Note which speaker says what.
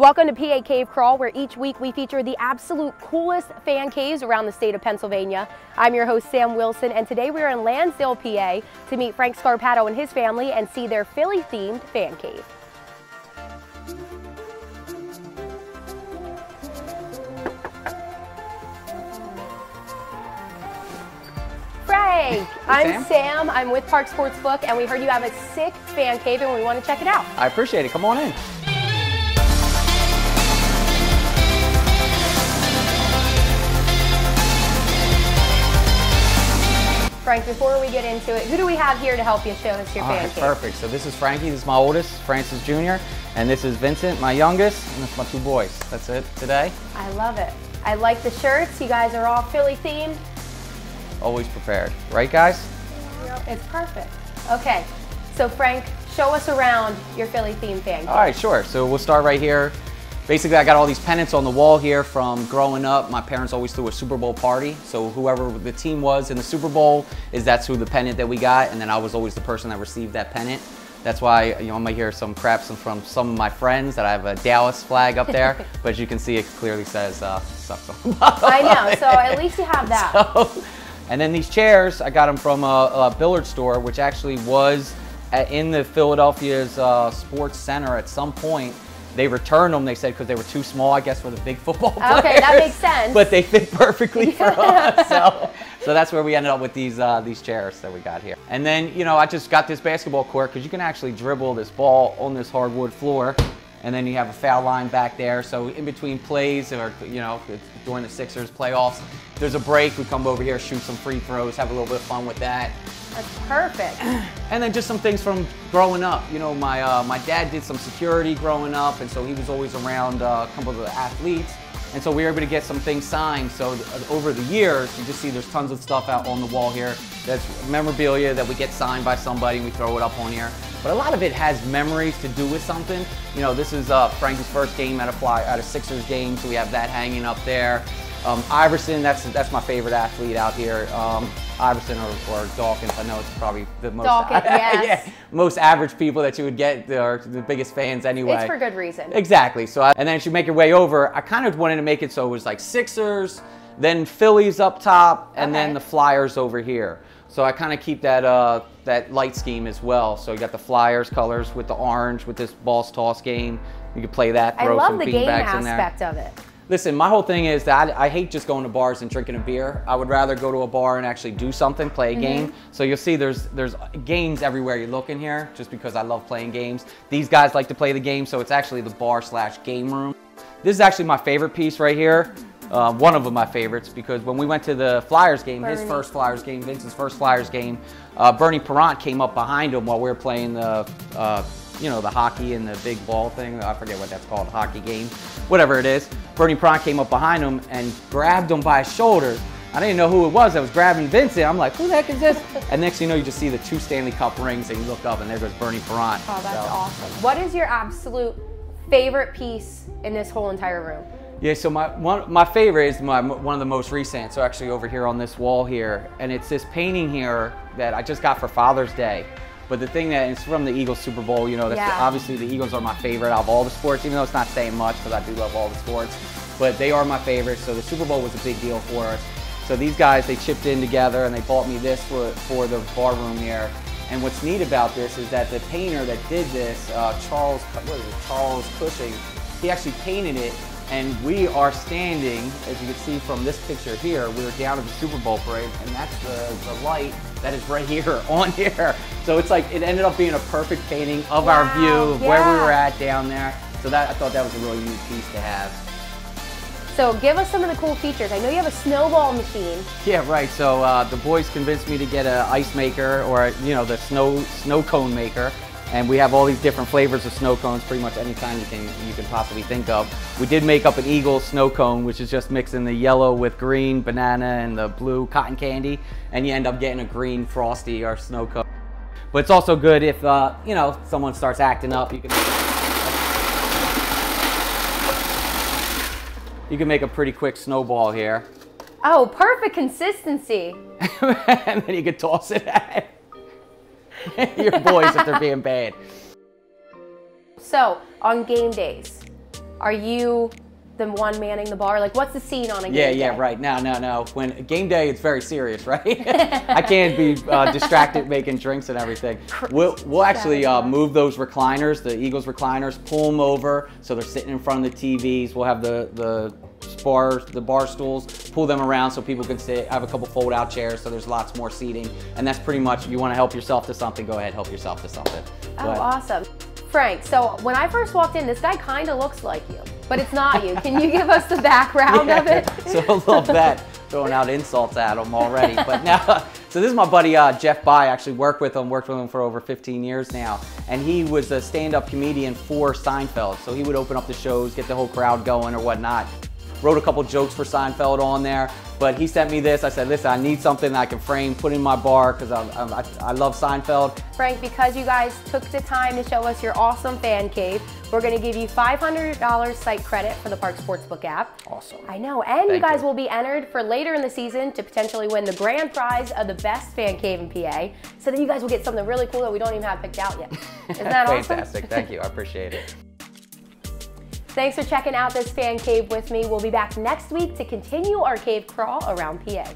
Speaker 1: Welcome to PA Cave Crawl, where each week we feature the absolute coolest fan caves around the state of Pennsylvania. I'm your host, Sam Wilson, and today we are in Lansdale, PA to meet Frank Scarpato and his family and see their Philly-themed fan cave. Frank, I'm Sam. I'm with Park Sportsbook, and we heard you have a sick fan cave and we want to check it out.
Speaker 2: I appreciate it. Come on in.
Speaker 1: Frank, before we get into it, who do we have here to help you show us your fan cave?
Speaker 2: Perfect. So this is Frankie, this is my oldest, Francis Jr., and this is Vincent, my youngest, and that's my two boys. That's it today.
Speaker 1: I love it. I like the shirts. You guys are all Philly themed.
Speaker 2: Always prepared. Right, guys?
Speaker 1: It's perfect. Okay, so Frank, show us around your Philly themed fan cave.
Speaker 2: All right, sure. So we'll start right here. Basically, I got all these pennants on the wall here from growing up. My parents always threw a Super Bowl party. So whoever the team was in the Super Bowl, that's who the pennant that we got. And then I was always the person that received that pennant. That's why, I might hear some crap from some of my friends that I have a Dallas flag up there. But as you can see, it clearly says sucks on the bottom.
Speaker 1: I know, so at least you have that.
Speaker 2: And then these chairs, I got them from a billiard store, which actually was in the Philadelphia's Sports Center at some point. They returned them, they said, because they were too small, I guess, for the big football players.
Speaker 1: Okay, that makes sense.
Speaker 2: But they fit perfectly for us. So that's where we ended up with these chairs that we got here. And then, I just got this basketball court because you can actually dribble this ball on this hardwood floor. And then you have a foul line back there. So in between plays or, during the Sixers playoffs, there's a break. We come over here, shoot some free throws, have a little bit of fun with that.
Speaker 1: That's perfect.
Speaker 2: And then just some things from growing up. My dad did some security growing up, and so he was always around a couple of the athletes. And so we were able to get some things signed. So over the years, you just see there's tons of stuff out on the wall here. That's memorabilia that we get signed by somebody and we throw it up on here. But a lot of it has memories to do with something. This is Frankie's first game at a Sixers game, so we have that hanging up there. Iverson, that's my favorite athlete out here. Iverson or Dawkins, I know it's probably the most
Speaker 1: yes.
Speaker 2: most average people that you would get are the biggest fans anyway.
Speaker 1: It's for good reason.
Speaker 2: Exactly. So and then as you make your way over, I kind of wanted to make it so it was like Sixers, then Phillies up top, and then the Flyers over here. So I kind of keep that that light scheme as well. So you got the Flyers colors with the orange with this balls toss game. You could play that, throw some beanbags in there.
Speaker 1: I love the game aspect of it.
Speaker 2: Listen, my whole thing is that I hate just going to bars and drinking a beer. I would rather go to a bar and actually do something, play a game. So you'll see there's games everywhere you look in here, just because I love playing games. These guys like to play the game, so it's actually the bar/game room. This is actually my favorite piece right here. One of my favorites, because when we went to the Flyers game, his first Flyers game, Vince's first Flyers game, Bernie Parent came up behind him while we were playing the the hockey and the big ball thing. I forget what that's called, hockey game, whatever it is. Bernie Parent came up behind him and grabbed him by his shoulder. I didn't know who it was that was grabbing Vincent. I'm like, who the heck is this? And next thing you know, you just see the 2 Stanley Cup rings and you look up and there goes Bernie Parent.
Speaker 1: Oh, that's awesome. What is your absolute favorite piece in this whole entire room?
Speaker 2: Yeah, so my favorite is one of the most recent. So actually over here on this wall here, and it's this painting here that I just got for Father's Day. But the thing that it's from the Eagles Super Bowl, obviously the Eagles are my favorite out of all the sports, even though it's not saying much because I do love all the sports. But they are my favorite, so the Super Bowl was a big deal for us. So these guys, they chipped in together and they bought me this for the bar room here. And what's neat about this is that the painter that did this, Charles Cushing, he actually painted it. And we are standing, as you can see from this picture here, we were down at the Super Bowl parade, and that's the light that is right here on here. So it's like, it ended up being a perfect painting of our view of where we were at down there. So I thought that was a really neat piece to have.
Speaker 1: So give us some of the cool features. I know you have a snowball machine.
Speaker 2: Yeah, right. So the boys convinced me to get an ice maker, or the snow cone maker. And we have all these different flavors of snow cones, pretty much any kind you can possibly think of. We did make up an Eagles snow cone, which is just mixing the yellow with green banana and the blue cotton candy, and you end up getting a green Frosty or snow cone. But it's also good if someone starts acting up. You can make a pretty quick snowball here.
Speaker 1: Oh, perfect consistency.
Speaker 2: And then you can toss it at your boys if they're being bad.
Speaker 1: So, on game days, Are you the one manning the bar? Like, what's the scene on a game day?
Speaker 2: Yeah, right. No. When game day, it's very serious, right? I can't be distracted making drinks and everything. We'll actually move those recliners, the Eagles recliners, pull them over so they're sitting in front of the TVs. We'll have the bar stools, pull them around so people can sit. I have a couple fold-out chairs, so there's lots more seating. And that's pretty much, if you want to help yourself to something, go ahead, help yourself to something.
Speaker 1: Oh, awesome. Frank, so when I first walked in, this guy kind of looks like you, but it's not you. Can you give us the background of it?
Speaker 2: So I love that, throwing out insults at him already. But now, so this is my buddy Jeff By. I actually worked with him for over 15 years now. And he was a stand-up comedian for Seinfeld. So he would open up the shows, get the whole crowd going or whatnot. Wrote a couple jokes for Seinfeld on there, but he sent me this. I said, listen, I need something that I can frame, put in my bar, because I love Seinfeld.
Speaker 1: Frank, because you guys took the time to show us your awesome fan cave, we're going to give you $500 site credit for the Park Sportsbook app.
Speaker 2: Awesome.
Speaker 1: I know, and you guys will be entered for later in the season to potentially win the grand prize of the best fan cave in PA. So then you guys will get something really cool that we don't even have picked out yet. Isn't that awesome?
Speaker 2: Fantastic, thank you, I appreciate it.
Speaker 1: Thanks for checking out this fan cave with me. We'll be back next week to continue our cave crawl around PA.